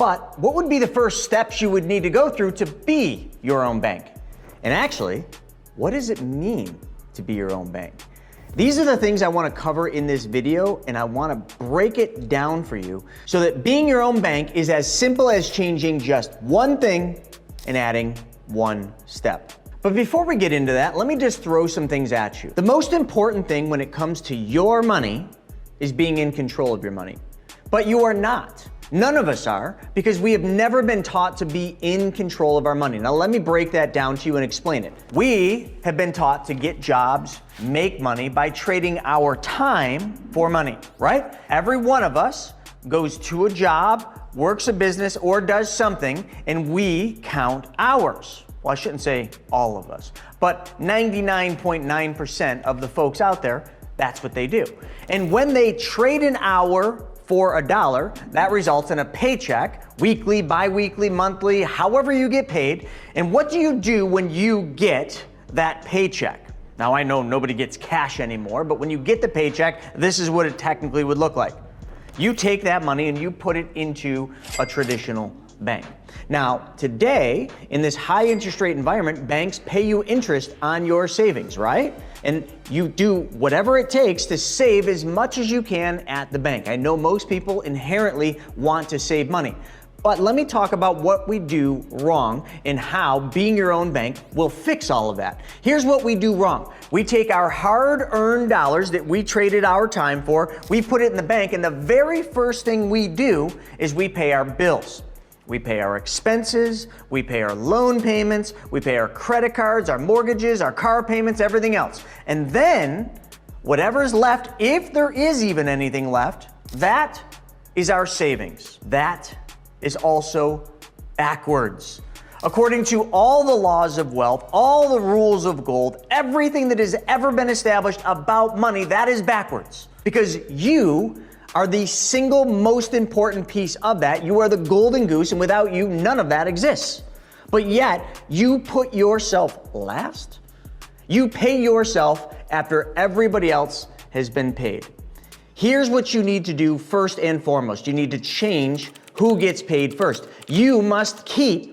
But what would be the first steps you would need to go through to be your own bank? And actually, what does it mean to be your own bank? These are the things I want to cover in this video, and I want to break it down for you so that being your own bank is as simple as changing just one thing and adding one step. But before we get into that, let me just throw some things at you. The most important thing when it comes to your money is being in control of your money. But you are not. None of us are, because we have never been taught to be in control of our money. Now let me break that down to you and explain it. We have been taught to get jobs, make money by trading our time for money, right? Every one of us goes to a job, works a business, or does something, and we count hours. Well, I shouldn't say all of us, but 99.9% of the folks out there, that's what they do. And when they trade an hour for $1, that results in a paycheck, weekly, bi-weekly, monthly, however you get paid. And what do you do when you get that paycheck? Now I know nobody gets cash anymore, but when you get the paycheck, this is what it technically would look like. You take that money and you put it into a traditional bank. Now, today, in this high interest rate environment, banks pay you interest on your savings, right? And you do whatever it takes to save as much as you can at the bank. I know most people inherently want to save money, but let me talk about what we do wrong and how being your own bank will fix all of that. Here's what we do wrong. We take our hard-earned dollars that we traded our time for, we put it in the bank, and the very first thing we do is we pay our bills. We pay our expenses, we pay our loan payments, we pay our credit cards, our mortgages, our car payments, everything else. And then whatever's left, if there is even anything left, that is our savings. That is also backwards. According to all the laws of wealth, all the rules of gold, everything that has ever been established about money, that is backwards. Because you are the single most important piece of that. You are the golden goose, and without you, none of that exists. But yet, you put yourself last. You pay yourself after everybody else has been paid. Here's what you need to do first and foremost. You need to change who gets paid first. You must keep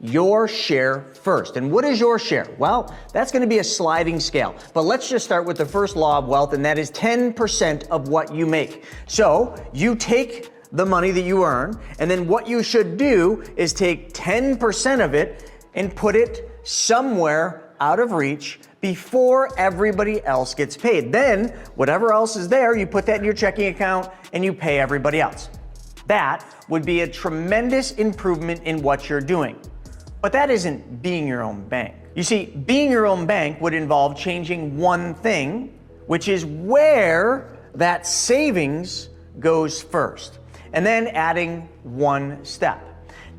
your share first. And what is your share? Well, that's going to be a sliding scale. But let's just start with the first law of wealth, and that is 10% of what you make. So you take the money that you earn, and then what you should do is take 10% of it and put it somewhere out of reach before everybody else gets paid. Then whatever else is there, you put that in your checking account and you pay everybody else. That would be a tremendous improvement in what you're doing. But that isn't being your own bank. You see, being your own bank would involve changing one thing, which is where that savings goes first, and then adding one step.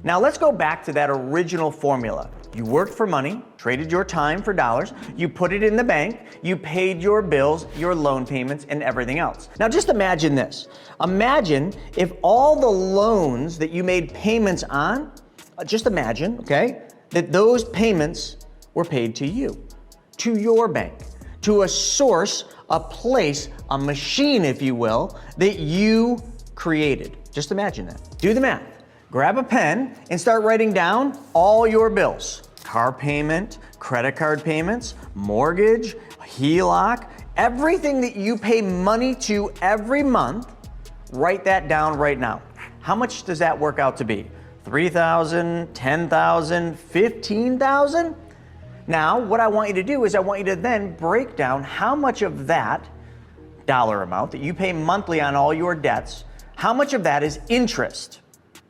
Now let's go back to that original formula. You worked for money, traded your time for dollars, you put it in the bank, you paid your bills, your loan payments, and everything else. Now just imagine this. Imagine if all the loans that you made payments on, just imagine, okay, that those payments were paid to you, to your bank, to a source, a place, a machine, if you will, that you created. Just imagine that. Do the math. Grab a pen and start writing down all your bills. Car payment, credit card payments, mortgage, HELOC, everything that you pay money to every month, write that down right now. How much does that work out to be? $3,000, $10,000, $15,000? Now, what I want you to do is I want you to then break down how much of that dollar amount that you pay monthly on all your debts, how much of that is interest,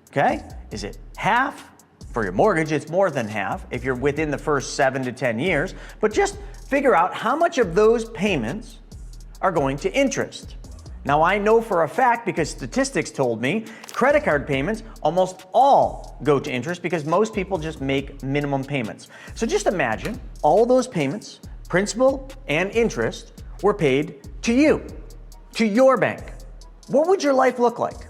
okay? Is it half? For your mortgage, it's more than half if you're within the first 7 to 10 years, but just figure out how much of those payments are going to interest. Now I know for a fact, because statistics told me, credit card payments almost all go to interest because most people just make minimum payments. So just imagine all those payments, principal and interest, were paid to you, to your bank. What would your life look like?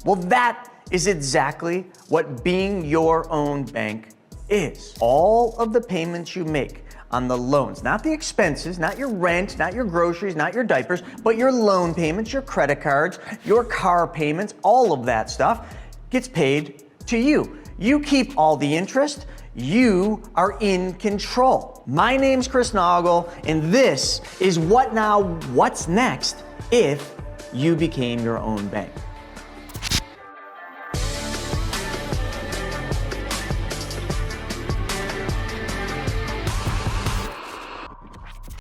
Well, that is exactly what being your own bank is. All of the payments you make on the loans, not the expenses, not your rent, not your groceries, not your diapers, but your loan payments, your credit cards, your car payments, all of that stuff gets paid to you. You keep all the interest. You are in control. My name's Chris Naugle, and this is What Now, What's Next if you became your own bank.